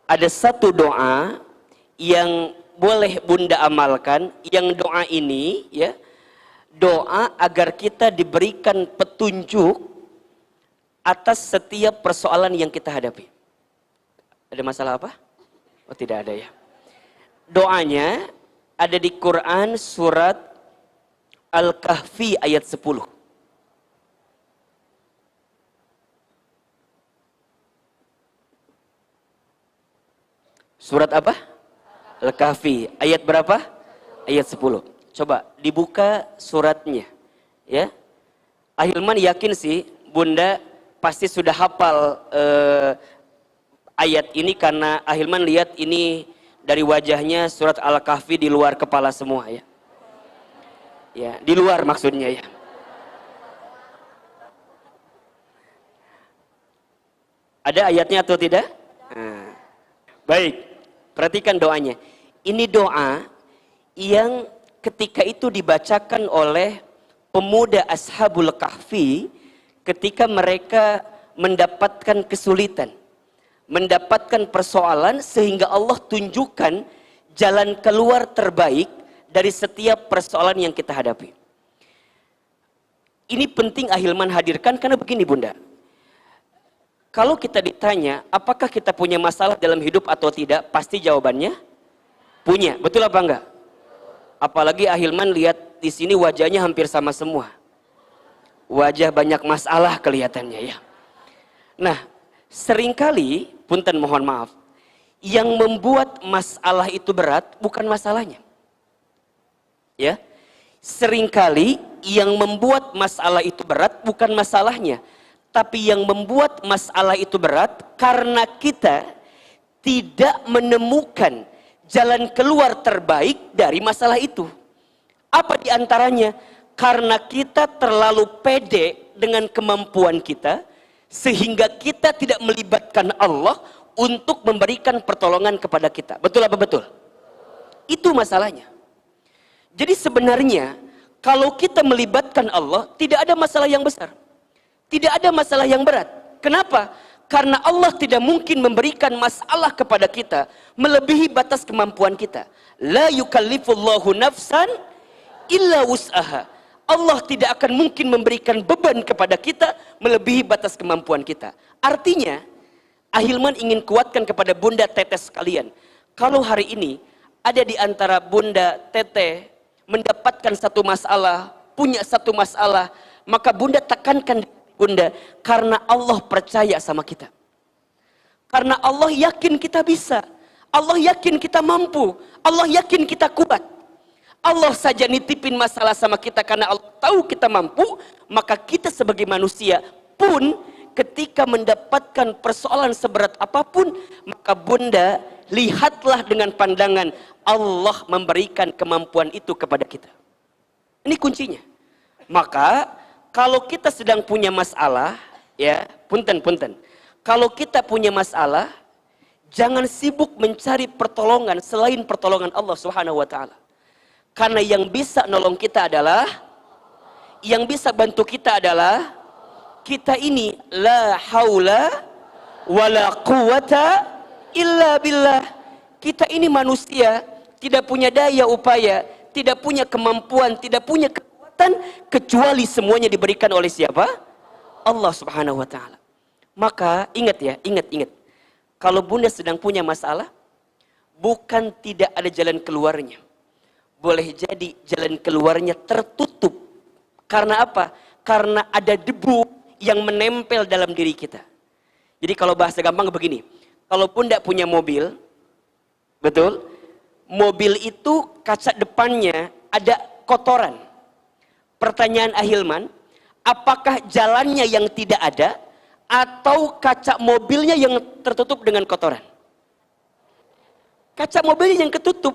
ada satu doa yang boleh Bunda amalkan, yang doa ini ya, doa agar kita diberikan petunjuk atas setiap persoalan yang kita hadapi. Ada masalah apa? Oh, tidak ada ya. Doanya ada di Quran surat Al-Kahfi ayat 10. Surat apa? Al-Kahfi ayat berapa? Ayat 10. Coba dibuka suratnya ya. Ahilman yakin sih Bunda pasti sudah hafal ayat ini, karena Ahilman lihat ini dari wajahnya surat Al-Kahfi di luar kepala semua ya. Ya, di luar maksudnya ya. Ada ayatnya atau tidak? Nah, baik, perhatikan doanya. Ini doa yang ketika itu dibacakan oleh pemuda Ashabul Kahfi ketika mereka mendapatkan kesulitan, mendapatkan persoalan, sehingga Allah tunjukkan jalan keluar terbaik dari setiap persoalan yang kita hadapi. Ini penting Ahilman hadirkan karena begini Bunda. Kalau kita ditanya apakah kita punya masalah dalam hidup atau tidak, pasti jawabannya punya. Betul apa enggak? Apalagi Ahilman lihat di sini wajahnya hampir sama semua. Wajah banyak masalah kelihatannya ya. Nah, seringkali, punten mohon maaf, yang membuat masalah itu berat bukan masalahnya. Ya. Seringkali yang membuat masalah itu berat bukan masalahnya, tapi yang membuat masalah itu berat karena kita tidak menemukan jalan keluar terbaik dari masalah itu. Apa di antaranya? Karena kita terlalu pede dengan kemampuan kita, sehingga kita tidak melibatkan Allah untuk memberikan pertolongan kepada kita. Betul apa betul? Itu masalahnya. Jadi sebenarnya kalau kita melibatkan Allah, tidak ada masalah yang besar, tidak ada masalah yang berat. Kenapa? Karena Allah tidak mungkin memberikan masalah kepada kita melebihi batas kemampuan kita. La yukallifullahu nafsan illa wus'aha. Allah tidak akan mungkin memberikan beban kepada kita melebihi batas kemampuan kita. Artinya, Ahilman ingin kuatkan kepada Bunda Teteh sekalian, kalau hari ini ada di antara Bunda Teteh mendapatkan satu masalah, punya satu masalah, maka Bunda tekankan Bunda, karena Allah percaya sama kita. Karena Allah yakin kita bisa. Allah yakin kita mampu. Allah yakin kita kuat. Allah saja nitipin masalah sama kita karena Allah tahu kita mampu. Maka kita sebagai manusia pun ketika mendapatkan persoalan seberat apapun, maka Bunda lihatlah dengan pandangan Allah memberikan kemampuan itu kepada kita. Ini kuncinya. Maka kalau kita sedang punya masalah, ya, punten. Kalau kita punya masalah, jangan sibuk mencari pertolongan selain pertolongan Allah Subhanahu wa taala. Karena yang bisa nolong kita adalah, yang bisa bantu kita adalah kita ini. La haula wala quwata illa billah. Kita ini manusia, tidak punya daya upaya, tidak punya kemampuan, tidak punya kecuali semuanya diberikan oleh siapa? Allah Subhanahu wa taala. Maka ingat ya, ingat. Kalau Bunda sedang punya masalah, bukan tidak ada jalan keluarnya. Boleh jadi jalan keluarnya tertutup. Karena apa? Karena ada debu yang menempel dalam diri kita. Jadi kalau bahasa gampang begini, kalau Bunda punya mobil, betul? Mobil itu kaca depannya ada kotoran. Pertanyaan Ahilman, apakah jalannya yang tidak ada atau kaca mobilnya yang tertutup dengan kotoran? Kaca mobilnya yang ketutup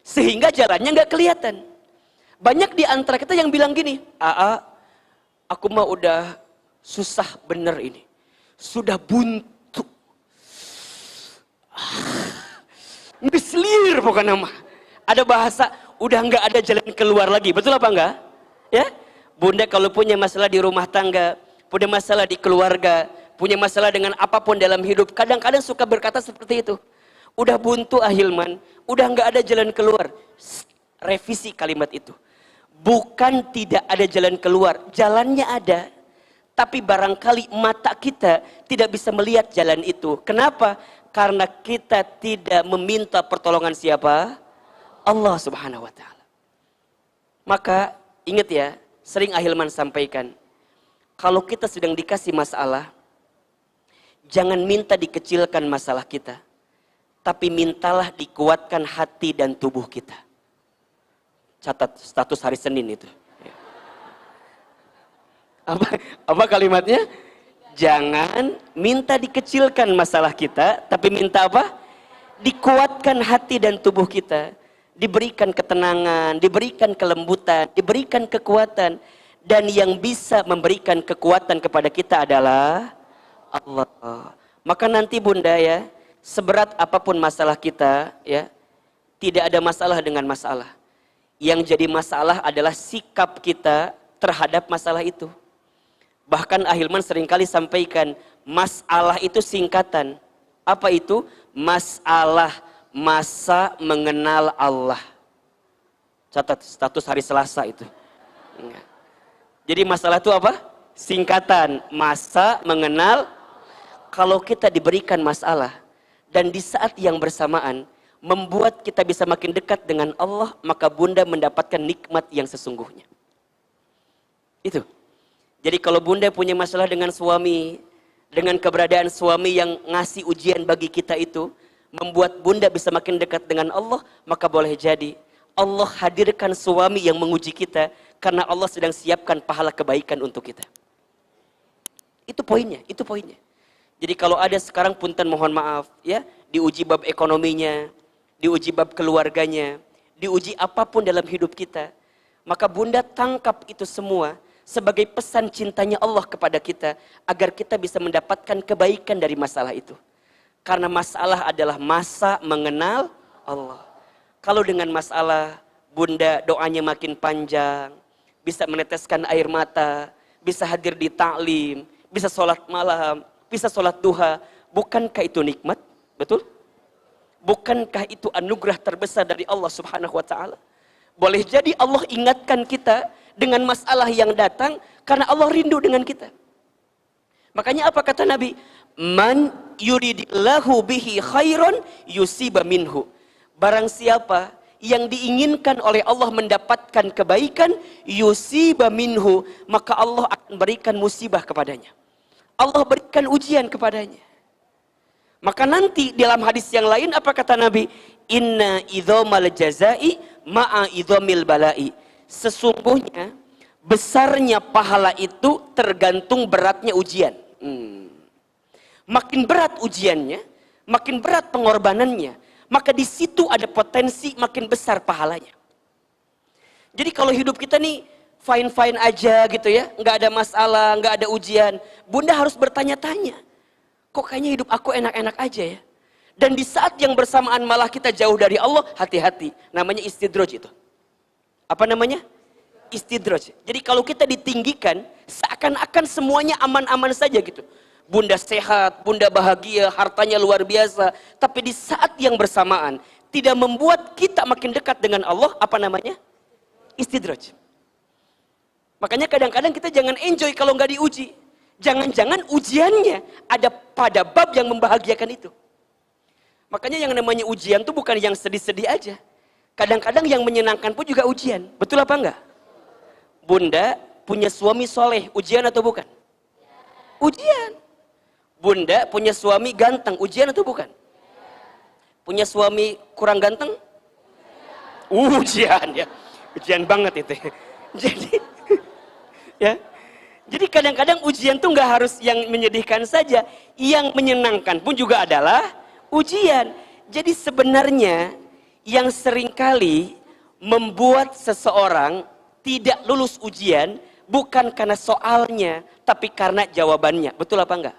sehingga jalannya nggak kelihatan. Banyak di antara kita yang bilang gini, aku mah udah susah bener ini, sudah buntu, ngeselir pokoknya mah. Ada bahasa udah nggak ada jalan keluar lagi, betul apa enggak? Ya, Bunda kalau punya masalah di rumah tangga, punya masalah di keluarga, punya masalah dengan apapun dalam hidup, kadang-kadang suka berkata seperti itu. Udah buntu Ahilman, udah nggak ada jalan keluar. Revisi kalimat itu. Bukan tidak ada jalan keluar, jalannya ada. Tapi barangkali mata kita tidak bisa melihat jalan itu. Kenapa? Karena kita tidak meminta pertolongan siapa? Allah Subhanahu wa Ta'ala. Maka ingat ya, sering Ahilman sampaikan, kalau kita sedang dikasih masalah, jangan minta dikecilkan masalah kita, tapi mintalah dikuatkan hati dan tubuh kita. Catat status hari Senin itu. Apa kalimatnya? Jangan minta dikecilkan masalah kita, tapi minta apa? Dikuatkan hati dan tubuh kita. Diberikan ketenangan, diberikan kelembutan, diberikan kekuatan. Dan yang bisa memberikan kekuatan kepada kita adalah Allah. Maka nanti Bunda ya, seberat apapun masalah kita ya, tidak ada masalah dengan masalah. Yang jadi masalah adalah sikap kita terhadap masalah itu. Bahkan Ahilman seringkali sampaikan, masalah itu singkatan. Apa itu? Masalah masa mengenal Allah. Catat status hari Selasa itu. Jadi masalah itu apa? Singkatan, masa mengenal. Kalau kita diberikan masalah dan di saat yang bersamaan membuat kita bisa makin dekat dengan Allah, maka Bunda mendapatkan nikmat yang sesungguhnya. Itu. Jadi kalau Bunda punya masalah dengan suami, dengan keberadaan suami yang ngasih ujian bagi kita itu, membuat Bunda bisa makin dekat dengan Allah, maka boleh jadi Allah hadirkan suami yang menguji kita, karena Allah sedang siapkan pahala kebaikan untuk kita. Itu poinnya, itu poinnya. Jadi kalau ada sekarang punten mohon maaf, ya, diuji bab ekonominya, diuji bab keluarganya, diuji apapun dalam hidup kita, maka Bunda tangkap itu semua sebagai pesan cintanya Allah kepada kita, agar kita bisa mendapatkan kebaikan dari masalah itu. Karena masalah adalah masa mengenal Allah. Kalau dengan masalah Bunda doanya makin panjang, bisa meneteskan air mata, bisa hadir di taklim, bisa sholat malam, bisa sholat duha, bukankah itu nikmat? Betul? Bukankah itu anugerah terbesar dari Allah Subhanahu wa Ta'ala? Boleh jadi Allah ingatkan kita dengan masalah yang datang karena Allah rindu dengan kita. Makanya apa kata Nabi? Man yuridillahu bihi khairan yusiba minhu. Barang siapa yang diinginkan oleh Allah mendapatkan kebaikan, yusiba minhu, maka Allah akan berikan musibah kepadanya. Allah berikan ujian kepadanya. Maka nanti dalam hadis yang lain apa kata Nabi? Inna idhomal jazai ma'a idhomil balai. Sesungguhnya besarnya pahala itu tergantung beratnya ujian. Makin berat ujiannya, makin berat pengorbanannya, maka di situ ada potensi makin besar pahalanya. Jadi kalau hidup kita nih fine-fine aja gitu ya, nggak ada masalah, nggak ada ujian, Bunda harus bertanya-tanya, kok kayaknya hidup aku enak-enak aja ya. Dan di saat yang bersamaan malah kita jauh dari Allah, hati-hati, namanya istidraj itu. Apa namanya? Istidraj. Jadi kalau kita ditinggikan, seakan-akan semuanya aman-aman saja gitu. Bunda sehat, Bunda bahagia, hartanya luar biasa. Tapi di saat yang bersamaan, tidak membuat kita makin dekat dengan Allah, apa namanya? Istidraj. Makanya kadang-kadang kita jangan enjoy kalau nggak diuji. Jangan-jangan ujiannya ada pada bab yang membahagiakan itu. Makanya yang namanya ujian itu bukan yang sedih-sedih aja. Kadang-kadang yang menyenangkan pun juga ujian. Betul apa enggak? Bunda punya suami soleh, ujian atau bukan? Ujian. Bunda punya suami ganteng, ujian atau bukan? Punya suami kurang ganteng? Ujian ya. Ujian banget itu. Jadi ya. Jadi kadang-kadang ujian tuh nggak harus yang menyedihkan saja, yang menyenangkan pun juga adalah ujian. Jadi sebenarnya yang seringkali membuat seseorang tidak lulus ujian bukan karena soalnya, tapi karena jawabannya. Betul apa enggak?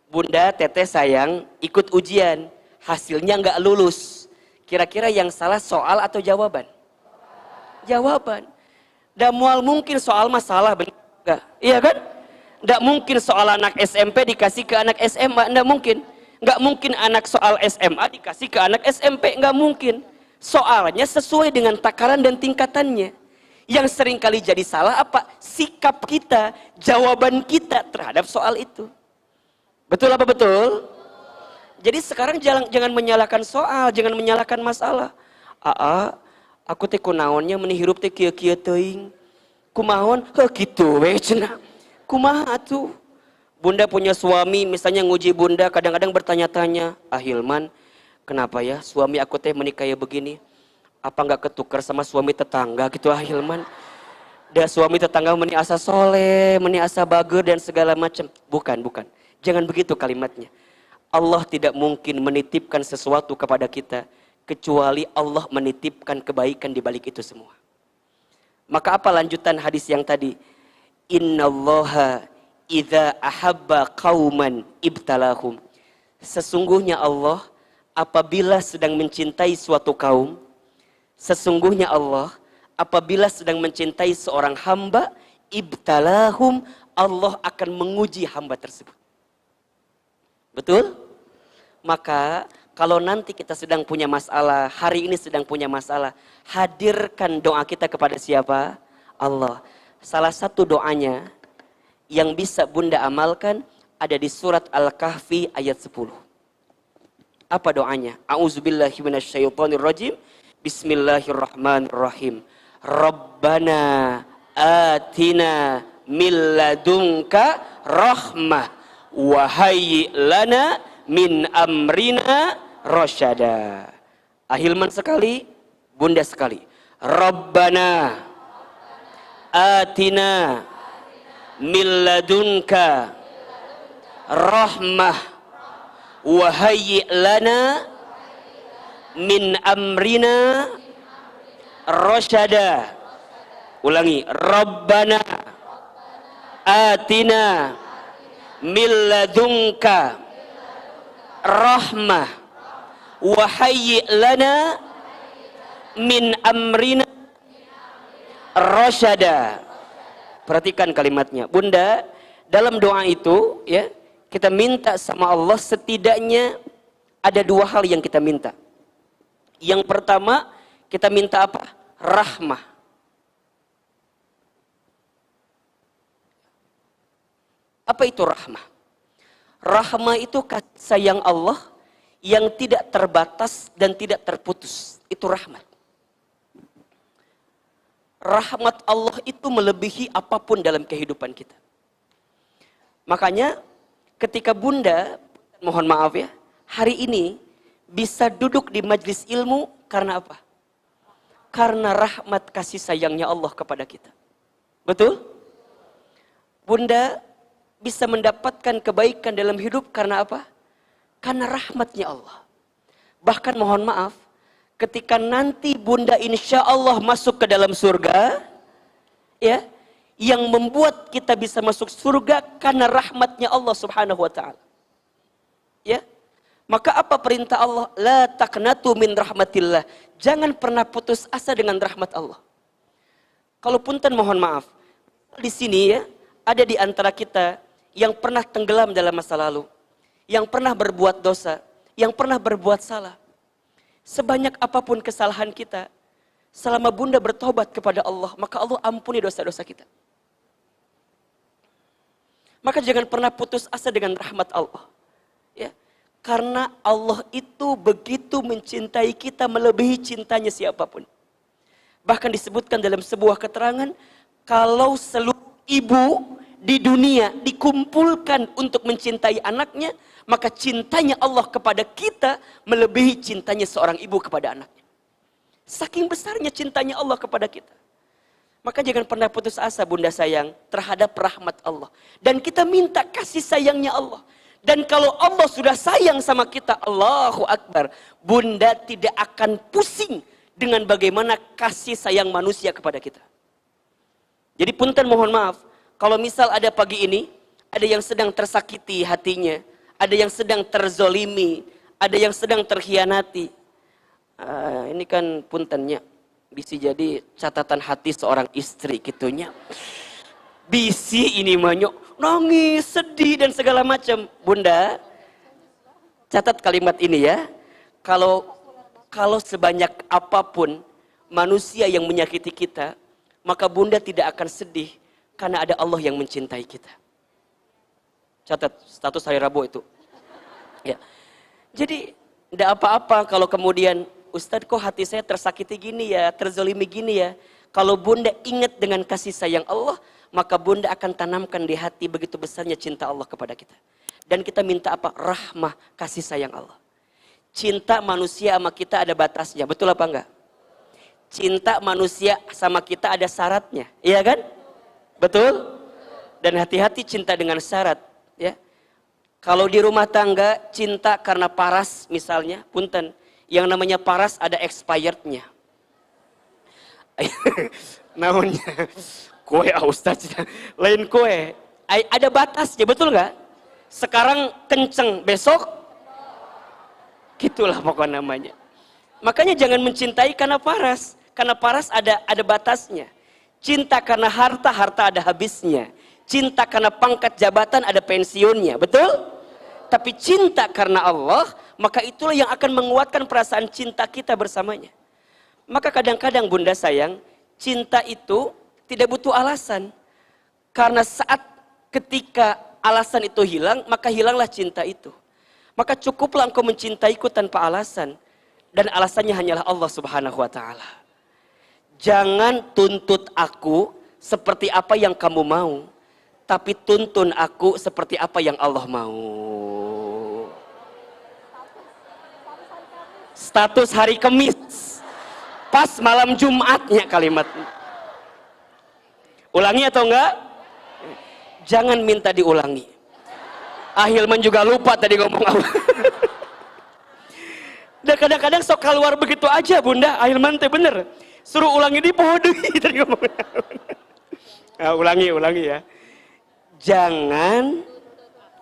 Bunda, Teteh sayang ikut ujian, hasilnya enggak lulus. Kira-kira yang salah soal atau jawaban? Jawaban. Nggak mual mungkin soal masalah, benar enggak? Iya kan? Nggak mungkin soal anak SMP dikasih ke anak SMA, nggak mungkin. Nggak mungkin anak soal SMA dikasih ke anak SMP, nggak mungkin. Soalnya sesuai dengan takaran dan tingkatannya. Yang sering kali jadi salah apa? Sikap kita, jawaban kita terhadap soal itu. Betul apa betul? Jadi sekarang jangan menyalahkan soal, jangan menyalahkan masalah. Aku teh kunaonnya menihirup teh kieu-kieu teuing. Kumaon? Heuh kitu we cenah. Kumaha atuh? Bunda punya suami, misalnya nguji bunda, kadang-kadang bertanya-tanya, Hilman, kenapa ya suami aku teh menikah begini? Apa nggak ketukar sama suami tetangga gitu Hilman? Dan suami tetangga meni asa soleh, meni asa bager dan segala macam. Bukan. Jangan begitu kalimatnya. Allah tidak mungkin menitipkan sesuatu kepada kita, kecuali Allah menitipkan kebaikan di balik itu semua. Maka apa lanjutan hadis yang tadi? Innallaha idza ahabba qauman ibtalahum. Sesungguhnya Allah apabila sedang mencintai suatu kaum, sesungguhnya Allah apabila sedang mencintai seorang hamba, ibtalahum, Allah akan menguji hamba tersebut. Betul? Maka kalau nanti kita sedang punya masalah, hari ini sedang punya masalah, hadirkan doa kita kepada siapa? Allah. Salah satu doanya yang bisa bunda amalkan ada di surat Al-Kahfi ayat 10. Apa doanya? A'udzubillahi minasyaitonirrajim. Bismillahirrahmanirrahim. Rabbana atina min ladunka rahmah wa hayyi lana min amrina rasyada. Hilman sekali, bunda sekali. Rabbana atina min ladunka rahmah wa hayyi lana min amrina rasyada. Ulangi, Rabbana atina min ladunka rahmah wa hayyi lana min amrina rasyada. Perhatikan kalimatnya. Bunda, dalam doa itu ya, kita minta sama Allah setidaknya ada dua hal yang kita minta. Yang pertama, kita minta apa? Rahmah. Apa itu rahmah? Rahmah itu kasih sayang Allah yang tidak terbatas dan tidak terputus. Itu rahmat. Rahmat Allah itu melebihi apapun dalam kehidupan kita. Makanya ketika bunda, mohon maaf ya, hari ini bisa duduk di majelis ilmu karena apa? Karena rahmat kasih sayangnya Allah kepada kita. Betul? Bunda bisa mendapatkan kebaikan dalam hidup karena apa? Karena rahmatnya Allah. Bahkan mohon maaf, ketika nanti bunda insya Allah masuk ke dalam surga, ya, yang membuat kita bisa masuk surga karena rahmatnya Allah subhanahu wa ta'ala. Ya, maka apa perintah Allah? La taqnatu min rahmatillah. Jangan pernah putus asa dengan rahmat Allah. Kalau punten mohon maaf, di sini ya, ada di antara kita yang pernah tenggelam dalam masa lalu, yang pernah berbuat dosa, yang pernah berbuat salah. Sebanyak apapun kesalahan kita, selama bunda bertobat kepada Allah, maka Allah ampuni dosa-dosa kita. Maka jangan pernah putus asa dengan rahmat Allah. Ya, karena Allah itu begitu mencintai kita melebihi cintanya siapapun. Bahkan disebutkan dalam sebuah keterangan, kalau seluruh ibu di dunia dikumpulkan untuk mencintai anaknya, maka cintanya Allah kepada kita melebihi cintanya seorang ibu kepada anaknya. Saking besarnya cintanya Allah kepada kita. Maka jangan pernah putus asa bunda sayang terhadap rahmat Allah. Dan kita minta kasih sayangnya Allah. Dan kalau Allah sudah sayang sama kita, Allahu Akbar, bunda tidak akan pusing dengan bagaimana kasih sayang manusia kepada kita. Jadi punten mohon maaf, kalau misal ada pagi ini, ada yang sedang tersakiti hatinya, ada yang sedang terzolimi, ada yang sedang terkhianati. Ini kan puntennya, bisa jadi catatan hati seorang istri gitunya. Bisi ini manyok, nangis, sedih dan segala macam. Bunda, Catat kalimat ini ya. Kalau sebanyak apapun manusia yang menyakiti kita, maka bunda tidak akan sedih karena ada Allah yang mencintai kita. Catat status hari Rabu itu. Ya. Jadi tidak apa-apa kalau kemudian Ustadz kok hati saya tersakiti gini ya, terzolimi gini ya. Kalau bunda ingat dengan kasih sayang Allah, maka bunda akan tanamkan di hati begitu besarnya cinta Allah kepada kita. Dan kita minta apa? Rahmah, kasih sayang Allah. Cinta manusia sama kita ada batasnya, betul apa enggak? Cinta manusia sama kita ada syaratnya, iya kan? Betul? Dan hati-hati cinta dengan syarat, ya. Kalau di rumah tangga cinta karena paras misalnya, punten, yang namanya paras ada expirednya. Namanya kue Ustaz, lain kue. Ada batasnya, betul nggak? Sekarang kenceng, besok gitulah pokoknya namanya. Makanya jangan mencintai karena paras ada batasnya. Cinta karena harta ada habisnya. Cinta karena pangkat jabatan ada pensiunnya, betul? Tapi cinta karena Allah, maka itulah yang akan menguatkan perasaan cinta kita bersamanya. Maka kadang-kadang bunda sayang, cinta itu tidak butuh alasan. Karena saat ketika alasan itu hilang, maka hilanglah cinta itu. Maka cukuplah engkau mencintaiku tanpa alasan. Dan alasannya hanyalah Allah subhanahu wa ta'ala. Jangan tuntut aku seperti apa yang kamu mau. Tapi tuntun aku seperti apa yang Allah mau. Status hari Kamis. Pas malam Jumatnya kalimat. Ulangi atau enggak? Jangan minta diulangi. Ahilman juga lupa tadi ngomong apa. Dan kadang-kadang sok keluar begitu aja bunda. Ahilman teh bener. Suruh ulangi di poho tadi ngomong. Nah, ulangi ya. Jangan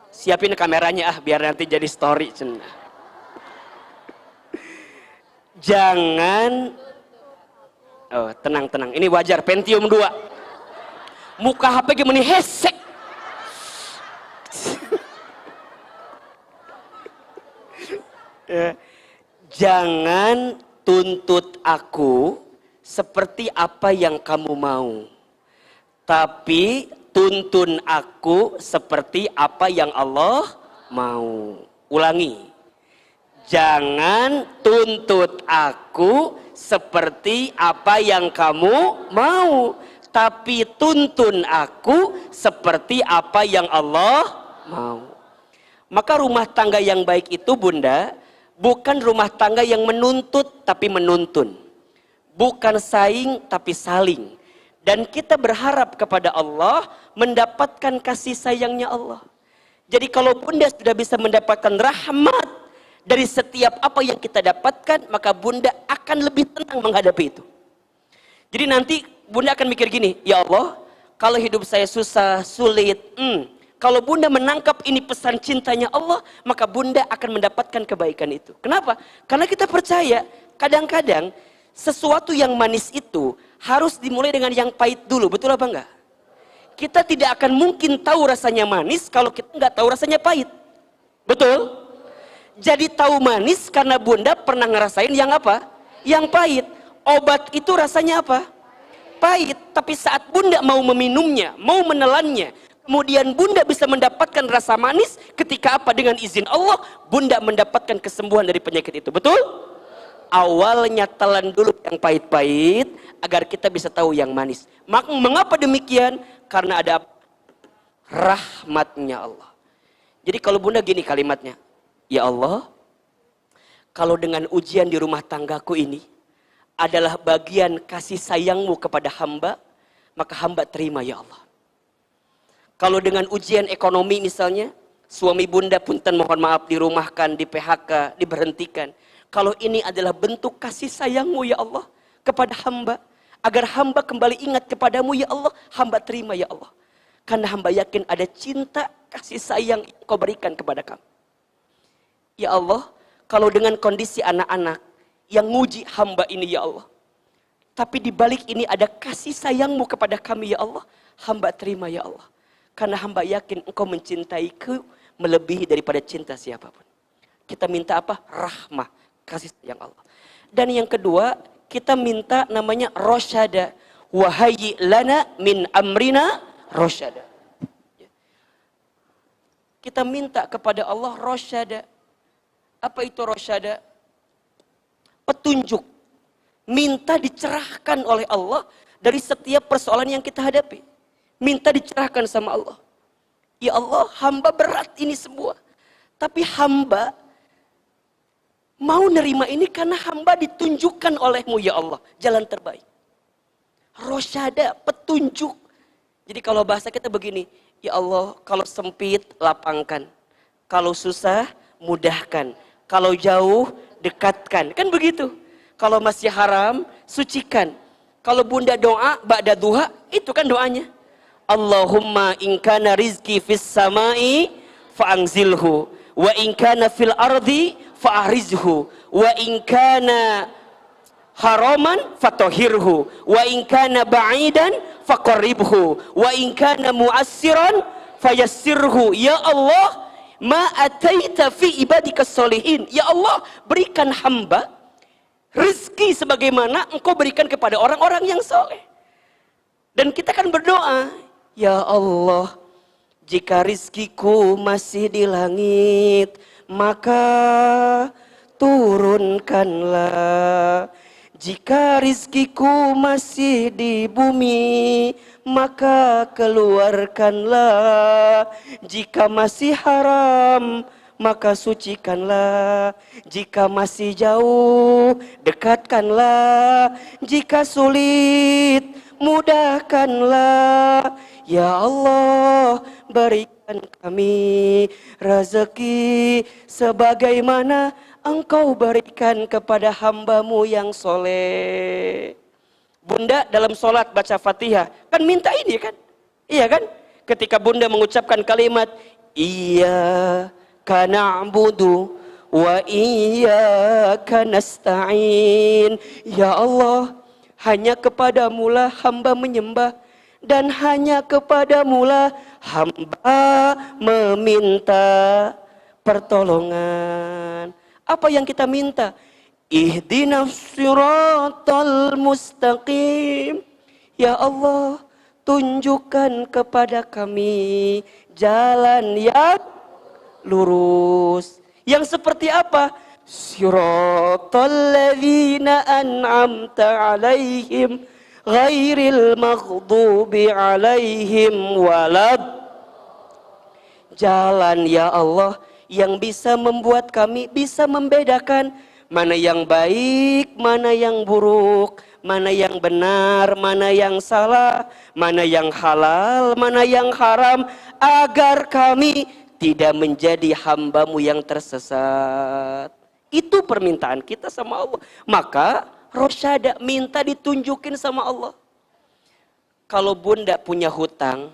siapin kameranya biar nanti jadi story cenah. Jangan tenang. Ini wajar Pentium 2. Muka HP gimana hesek. Jangan tuntut aku seperti apa yang kamu mau. Tapi tuntun aku seperti apa yang Allah mau. Ulangi. Jangan tuntut aku seperti apa yang kamu mau. Tapi tuntun aku seperti apa yang Allah mau. Maka rumah tangga yang baik itu bunda, bukan rumah tangga yang menuntut tapi menuntun. Bukan saing tapi saling. Dan kita berharap kepada Allah mendapatkan kasih sayangnya Allah. Jadi kalau bunda sudah bisa mendapatkan rahmat dari setiap apa yang kita dapatkan, maka bunda akan lebih tenang menghadapi itu. Jadi nanti bunda akan mikir gini, ya Allah, kalau hidup saya susah, sulit, kalau bunda menangkap ini pesan cintanya Allah, maka bunda akan mendapatkan kebaikan itu. Kenapa? Karena kita percaya, kadang-kadang sesuatu yang manis itu harus dimulai dengan yang pahit dulu, betul apa enggak? Kita tidak akan mungkin tahu rasanya manis kalau kita nggak tahu rasanya pahit. Betul? Jadi tahu manis karena bunda pernah ngerasain yang apa? Yang pahit. Obat itu rasanya apa? Pahit. Tapi saat bunda mau meminumnya, mau menelannya, kemudian bunda bisa mendapatkan rasa manis, ketika apa? Dengan izin Allah, bunda mendapatkan kesembuhan dari penyakit itu. Betul? Awalnya telan dulu yang pahit-pahit agar kita bisa tahu yang manis. Mengapa demikian? Karena ada rahmatnya Allah. Jadi kalau bunda gini kalimatnya, ya Allah, kalau dengan ujian di rumah tanggaku ini adalah bagian kasih sayangmu kepada hamba, maka hamba terima ya Allah. Kalau dengan ujian ekonomi misalnya, suami bunda punten mohon maaf dirumahkan, di PHK, diberhentikan. Kalau ini adalah bentuk kasih sayangmu ya Allah kepada hamba, agar hamba kembali ingat kepadamu ya Allah, hamba terima ya Allah. Karena hamba yakin ada cinta, kasih sayang yang kau berikan kepada kami. Ya Allah, kalau dengan kondisi anak-anak yang nguji hamba ini ya Allah, tapi di balik ini ada kasih sayangmu kepada kami ya Allah, hamba terima ya Allah. Karena hamba yakin engkau mencintaiku melebihi daripada cinta siapapun. Kita minta apa? Rahmah, kasih sayang Allah. Dan yang kedua, kita minta namanya rosyada. Wahayyi lana min amrina rosyada. Kita minta kepada Allah rosyada. Apa itu rosyada? Petunjuk. Minta dicerahkan oleh Allah dari setiap persoalan yang kita hadapi. Minta dicerahkan sama Allah. Ya Allah, hamba berat ini semua. Tapi hamba mau nerima ini karena hamba ditunjukkan olehmu ya Allah. Jalan terbaik. Rosyada, petunjuk. Jadi kalau bahasa kita begini. Ya Allah, kalau sempit, lapangkan. Kalau susah, mudahkan. Kalau jauh, dekatkan. Kan begitu. Kalau masih haram, sucikan. Kalau bunda doa, ba'da duha, itu kan doanya. Allahumma in kana rizki fis samai fa'anzilhu. Wa in kana fil ardi fa'arizhu. Wa in kana haraman fatohirhu. Wa in kana ba'idan faqarribhu. Wa in kana mu'assiran fayassirhu. Ya Allah, ma ataita fi ibadika solihin. Ya Allah, berikan hamba rezeki sebagaimana engkau berikan kepada orang-orang yang soleh. Dan kita kan berdoa, ya Allah, jika rizkiku masih di langit, maka turunkanlah. Jika rizkiku masih di bumi, maka keluarkanlah. Jika masih haram, maka sucikanlah. Jika masih jauh, dekatkanlah. Jika sulit, mudahkanlah. Ya Allah, berikan kami rezeki sebagaimana Engkau berikan kepada hamba-Mu yang soleh. Bunda dalam sholat baca Fatihah kan minta ini kan? Iya kan? Ketika bunda mengucapkan kalimat Iyyaka na'budu wa iyyaka nasta'in. Ya Allah, hanya kepadamu-lah hamba menyembah dan hanya kepadamu-lah hamba meminta pertolongan. Apa yang kita minta? Ihdinas siratal mustaqim. Ya Allah, tunjukkan kepada kami jalan yang lurus. Yang seperti apa? Siratal ladzina an'amta alaihim ghairil maghdubi alaihim walad. Jalan ya Allah yang bisa membuat kami bisa membedakan mana yang baik, mana yang buruk, mana yang benar, mana yang salah, mana yang halal, mana yang haram, agar kami tidak menjadi hamba-Mu yang tersesat. Itu permintaan kita sama Allah. Maka rosyada, minta ditunjukin sama Allah. Kalau bunda punya hutang,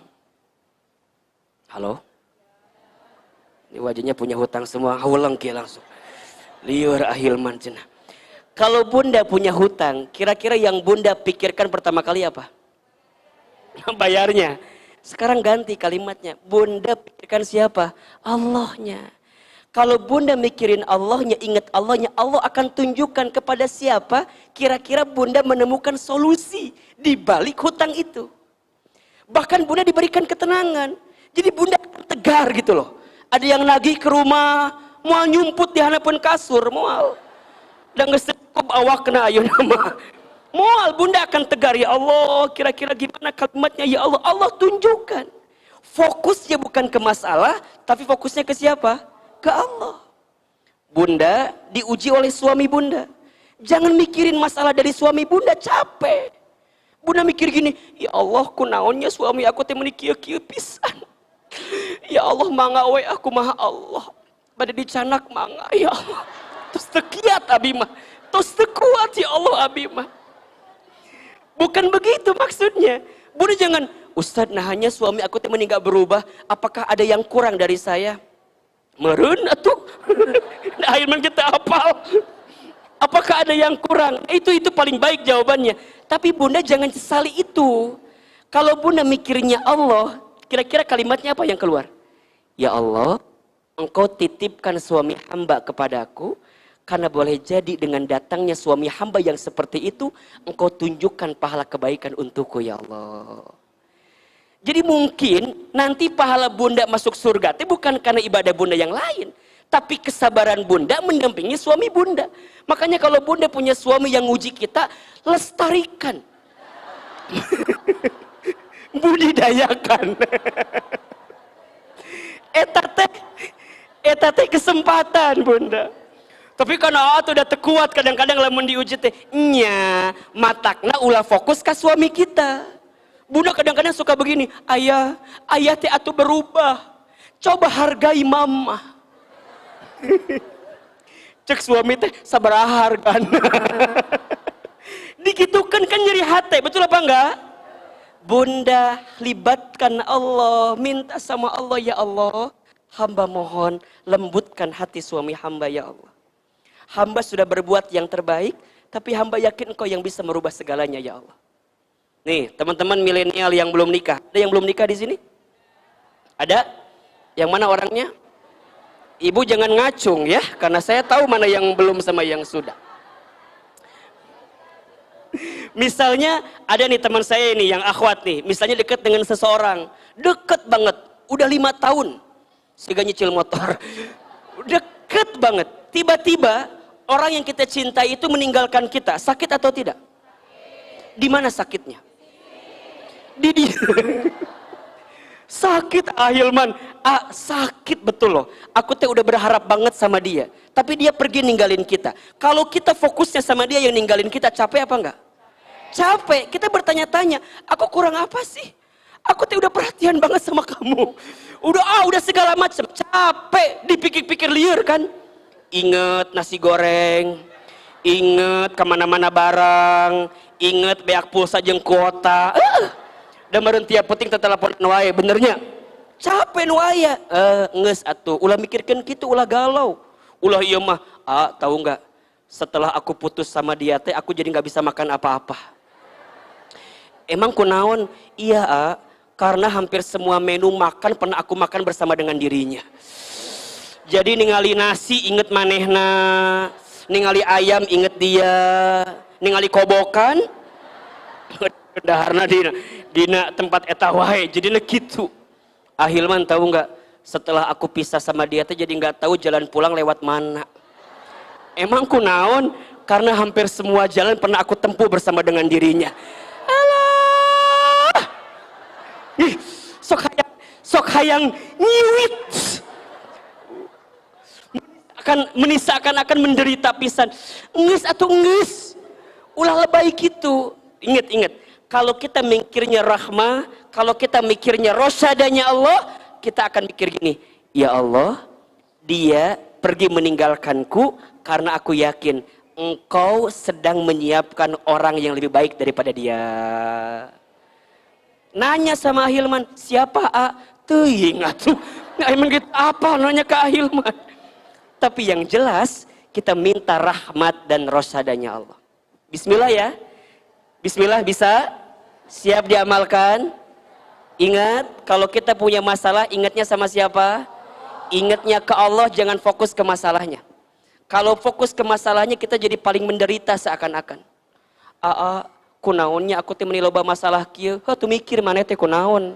halo? Ini wajahnya punya hutang semua, haulang kia langsung. Liur ahilman cenah. Kalau bunda punya hutang, kira-kira yang bunda pikirkan pertama kali apa? Bayarnya. Sekarang ganti kalimatnya. Bunda pikirkan siapa? Allahnya. Kalau bunda mikirin Allahnya, ingat Allahnya, Allah akan tunjukkan kepada siapa kira-kira bunda menemukan solusi di balik hutang itu. Bahkan bunda diberikan ketenangan. Jadi bunda tegar gitu loh. Ada yang nagih ke rumah, mau nyumput di hadapan kasur, mual. Dan ngesekup awak kena ayo nama. Mual, bunda akan tegar, ya Allah, kira-kira gimana kalimatnya, ya Allah. Allah tunjukkan. Fokusnya bukan ke masalah, tapi fokusnya ke siapa? Ke Allah. Bunda diuji oleh suami bunda. Jangan mikirin masalah dari suami bunda, capek. Bunda mikir gini, ya Allah, kunaonnya suami aku teh meuni kieu-kieu pisan. Ya Allah, mangga we aku mah Allah. Bade dicanak mangga, ya Allah. Terus tekiat abi mah. Terus tekuat ya Allah abi mah. Bukan begitu maksudnya. Bunda jangan, Ustadz, nah hanya suami aku teh meuni gak berubah, apakah ada yang kurang dari saya? Meren atuh. Nah, akhirnya kita hafal. Apakah ada yang kurang? Itu paling baik jawabannya. Tapi bunda jangan sesali itu. Kalau bunda mikirnya Allah, kira-kira kalimatnya apa yang keluar? Ya Allah, engkau titipkan suami hamba kepadaku, karena boleh jadi dengan datangnya suami hamba yang seperti itu, engkau tunjukkan pahala kebaikan untukku ya Allah. Jadi mungkin nanti pahala bunda masuk surga itu bukan karena ibadah bunda yang lain, tapi kesabaran bunda mendampingi suami bunda. Makanya kalau bunda punya suami yang uji kita, lestarikan. Budidayakan. Eta teh kesempatan bunda. Tapi karena tuh udah tekuat kadang-kadang lamun diuji teh nya matakna ulah fokus ke suami kita. Bunda kadang-kadang suka begini, ayah teh atuh berubah. Coba hargai mama. Cek suami teh sabaraha hargana. Digitukan kan nyeri hati, betul apa enggak? Bunda libatkan Allah, minta sama Allah, ya Allah, hamba mohon lembutkan hati suami hamba ya Allah. Hamba sudah berbuat yang terbaik, tapi hamba yakin engkau yang bisa merubah segalanya ya Allah. Nih, teman-teman milenial yang belum nikah. Ada yang belum nikah di sini? Ada? Yang mana orangnya? Ibu jangan ngacung ya, karena saya tahu mana yang belum sama yang sudah. Misalnya ada nih teman saya ini yang akhwat nih, misalnya dekat dengan seseorang, deket banget, udah 5 tahun, sehingga nyicil motor, deket banget. Tiba-tiba orang yang kita cintai itu meninggalkan kita, sakit atau tidak? Di mana sakitnya? Di sakit Ahilman, sakit betul loh. Aku teh udah berharap banget sama dia, tapi dia pergi ninggalin kita. Kalau kita fokusnya sama dia yang ninggalin kita, capek apa enggak? Capek. Kita bertanya-tanya, aku kurang apa sih? Aku teh udah perhatian banget sama kamu. Udah segala macam. Capek, dipikir-pikir liar kan? Ingat nasi goreng, ingat kemana-mana barang, ingat beak pulsa jeung kuota. Dan meureun tiap penting teh telepon wae, benernya. Capek nu aya. Geus atuh, ulah mikirkeun kitu, ulah galau. Ulah ieu mah, tahu enggak? Setelah aku putus sama dia teh aku jadi enggak bisa makan apa-apa. Emang kunaon? Iya, karena hampir semua menu makan pernah aku makan bersama dengan dirinya. Jadi ningali nasi inget manehna, ningali ayam inget dia, ningali kobokan daharna dina tempat eta wae. Jadinya gitu. Ahilman tahu nggak? Setelah aku pisah sama dia teh jadi nggak tahu jalan pulang lewat mana. Emang kunaon? Karena hampir semua jalan pernah aku tempuh bersama dengan dirinya. Alah, sok hayang nyiwit. Akan menderita pisan. Nges atau nges. Ulah lebay gitu. Ingat. Kalau kita mikirnya rahmah, kalau kita mikirnya rosyadanya Allah, kita akan mikir gini, ya Allah, dia pergi meninggalkanku karena aku yakin engkau sedang menyiapkan orang yang lebih baik daripada dia. Nanya sama Ahilman, siapa Teuing atuh. Emang gitu apa nanya ke Ahilman? Tapi yang jelas kita minta rahmat dan rosyadanya Allah. Bismillah ya. Bismillah bisa? Siap diamalkan? Ingat, kalau kita punya masalah, ingatnya sama siapa? Ingatnya ke Allah, jangan fokus ke masalahnya. Kalau fokus ke masalahnya, kita jadi paling menderita seakan-akan. Kunaonnya aku teh meuni loba masalah kieu. Tuh mikir maneh teh kunaon.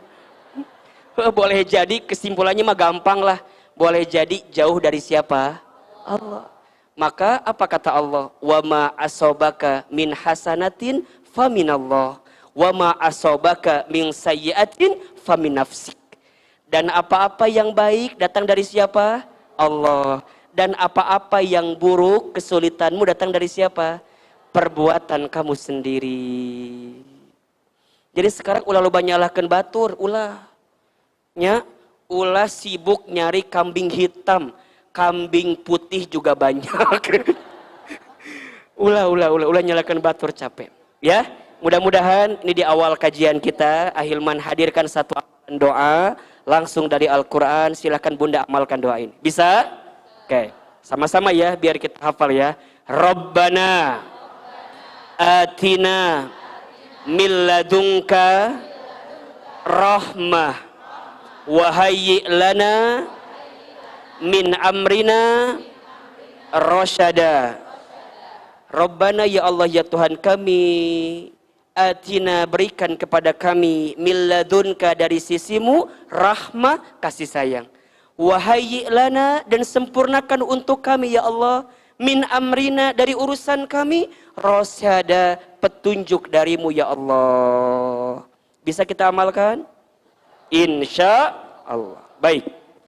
Boleh jadi kesimpulannya mah gampang lah. Boleh jadi jauh dari siapa? Allah. Maka apa kata Allah? Wa ma asobaka min hasanatin faminallah. Wa ma asobaka min sayyiatin famin nafsik. Dan apa-apa yang baik datang dari siapa? Allah. Dan apa-apa yang buruk, kesulitanmu datang dari siapa? Perbuatan kamu sendiri. Jadi sekarang ulah loba nyalahkeun batur, ulah. Ulah sibuk nyari kambing hitam, kambing putih juga banyak. ulah nyalahkeun batur capek. Ya, mudah-mudahan ini di awal kajian kita, Ahilman hadirkan satu doa langsung dari Al-Quran. Silahkan Bunda amalkan doa ini. Bisa? Oke, sama-sama ya biar kita hafal ya. Rabbana atina min ladunka rahmah wa hayyi' lana min amrina rasyada. Rabbana ya Allah ya Tuhan kami, atina berikan kepada kami min ladunka dari sisimu rahmah kasih sayang. Wahayyi lana dan sempurnakan untuk kami ya Allah min amrina dari urusan kami rasyada petunjuk darimu ya Allah. Bisa kita amalkan? Insya Allah. Baik.